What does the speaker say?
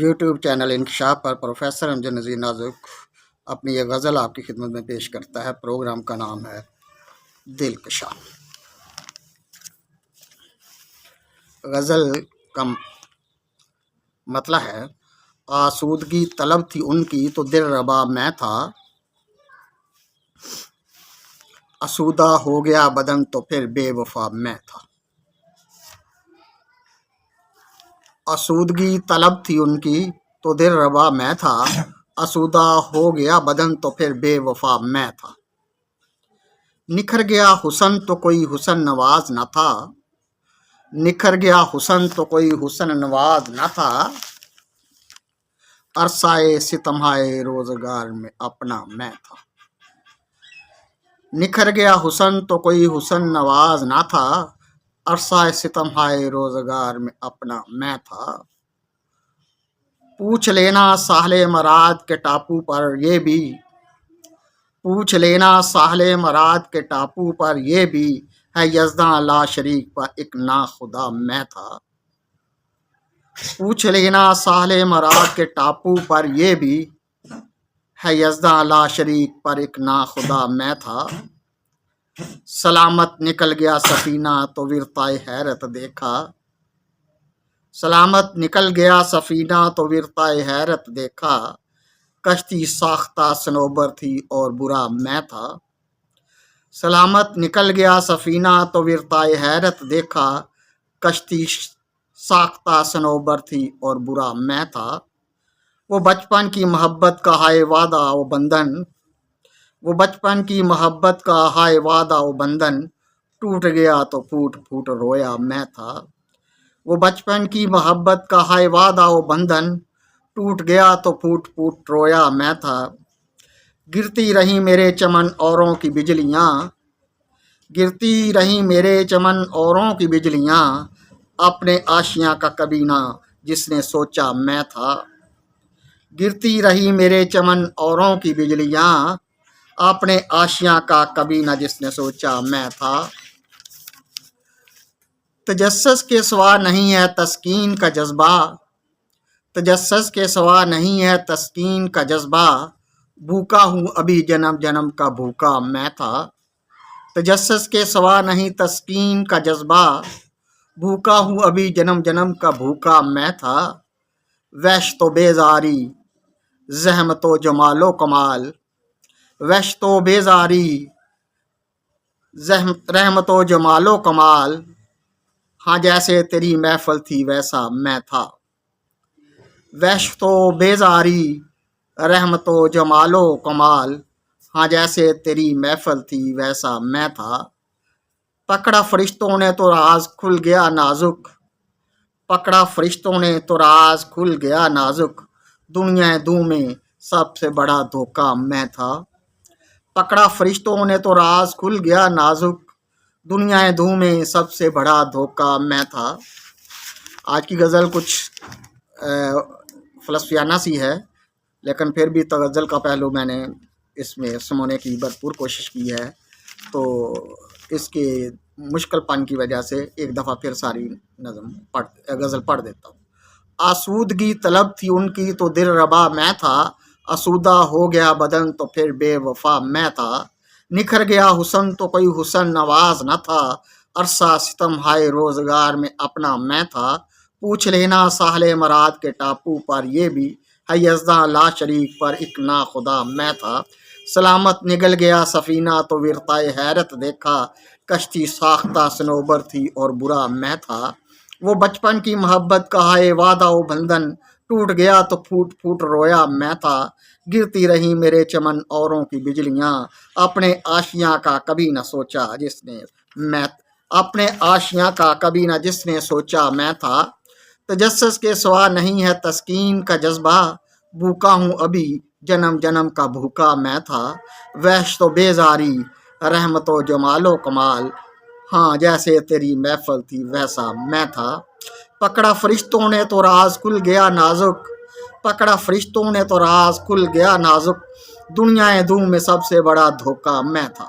YouTube channel انکشاف پر professor امجد نذیر نازک اپنی یہ غزل آپ کی خدمت میں پیش کرتا ہے۔ پروگرام کا نام ہے دلکشا۔ غزل کا مطلب ہے: آسودگی طلب تھی ان کی تو دل ربا میں تھا، آسودہ ہو گیا بدن تو پھر بے وفا میں تھا۔ آسودگی طلب تھی ان کی تو دل ربا میں تھا، آسودہ ہو گیا بدن تو پھر بے وفا میں تھا۔ نکھر گیا حسن تو کوئی حسن نواز نہ تھا، نکھر گیا حسن تو کوئی حسن نواز نہ تھا، عرصۂ ستمہائے روزگار میں اپنا میں تھا۔ نکھر گیا حسن تو کوئی حسن نواز نہ تھا، عرصۂ ستمہائے روزگار میں اپنا میں تھا۔ پوچھ لینا ساحل مراد کے ٹاپو پر یہ بھی، پوچھ لینا ساحل مراد کے ٹاپو پر یہ بھی، ہے یزداں لا شریک پر ایک ناخدا میں تھا۔ پوچھ لینا ساحل مراد کے ٹاپو پر یہ بھی، ہے یزداں لا شریک پر ایک ناخدا میں تھا۔ سلامت نکل گیا سفینہ تو ورطۂ حیرت دیکھا، سلامت نکل گیا سفینہ تو ورطۂ حیرت دیکھا، کشتی ساختہ صنوبر تھی اور برا میں تھا۔ سلامت نکل گیا سفینہ تو ورطۂ حیرت دیکھا، کشتی ساختہ صنوبر تھی اور برا میں تھا۔ وہ بچپن کی محبت کا ہائے وعدہ و بندھن، وہ بچپن کی محبت کا ہائے وعدہ و بندھن، ٹوٹ گیا تو پھوٹ پھوٹ رویا میں تھا۔ وہ بچپن کی محبت کا ہائے وعدہ و بندھن، ٹوٹ گیا تو پھوٹ پھوٹ رویا میں تھا۔ گرتی رہیں میرے چمن اوروں کی بجلیاں، گرتی رہیں میرے چمن اوروں کی بجلیاں، اپنے آشیاں کا کبھی نہ جس نے سوچا میں تھا۔ گرتی رہی میرے چمن اوروں کی بجلیاں، اپنے آشیاں کا کبھی نہ جس نے سوچا میں تھا۔ تجسس کے سوا نہیں ہے تسکین کا جذبہ، تجسس کے سوا نہیں ہے تسکین کا جذبہ، بھوکا ہوں ابھی جنم جنم کا بھوکا میں تھا۔ تجسس کے سوا نہیں تسکین کا جذبہ، بھوکا ہوں ابھی جنم جنم کا بھوکا میں تھا۔ وحش تو بیزاری زحمت و جمال و کمال، وحش تو بیزاری رحمت و جمال و کمال، ہاں جیسے تیری محفل تھی ویسا میں تھا۔ وحش تو بیزاری رحمت و جمال و کمال، ہاں جیسے تیری محفل تھی ویسا میں تھا۔ پکڑا فرشتوں نے تو راز کھل گیا نازک، پکڑا فرشتوں نے تو راز کھل گیا نازک، دنیا دوں میں سب سے بڑا دھوکہ میں تھا۔ پکڑا فرشتوں نے تو راز کھل گیا نازک، دنیا دوں میں سب سے بڑا دھوکہ میں تھا۔ آج کی غزل کچھ فلسفیانہ سی ہے، لیکن پھر بھی غزل کا پہلو میں نے اس میں سمونے کی بھرپور کوشش کی ہے، تو اس کے مشکل پن کی وجہ سے ایک دفعہ پھر ساری غزل پڑھ دیتا ہوں۔ آسودگی طلب تھی ان کی تو دل ربا میں تھا، آسودہ ہو گیا بدن تو پھر بے وفا میں تھا۔ نکھر گیا حسن تو کوئی حسن نواز نہ تھا، عرصہ ستم ہائے روزگار میں اپنا میں تھا۔ پوچھ لینا ساحل مراد کے ٹاپو پر یہ بھی، ہے یزداں لا شریک پر ایک ناخدا میں تھا۔ سلامت نگل گیا سفینہ تو ورطۂ حیرت دیکھا، کشتی ساختہ صنوبر تھی اور برا میں تھا۔ وہ بچپن کی محبت کا ہائے وعدہ و بندھن، ٹوٹ گیا تو پھوٹ پھوٹ رویا میں تھا۔ گرتی رہیں میرے چمن اوروں کی بجلیاں، اپنے آشیاں کا کبھی نہ سوچا جس نے میں، اپنے آشیاں کا کبھی نہ جس نے سوچا میں تھا۔ تجسس کے سوا نہیں ہے تسکین کا جذبہ، بھوکا ہوں ابھی جنم جنم کا بھوکا میں تھا۔ وحش تو بیزاری رحمت و جمال و کمال، ہاں جیسے تیری محفل تھی ویسا میں تھا۔ پکڑا فرشتوں نے تو راز کھل گیا نازک، پکڑا فرشتوں نے تو راز کھل گیا نازک، دنیا دوں میں سب سے بڑا دھوکہ میں تھا۔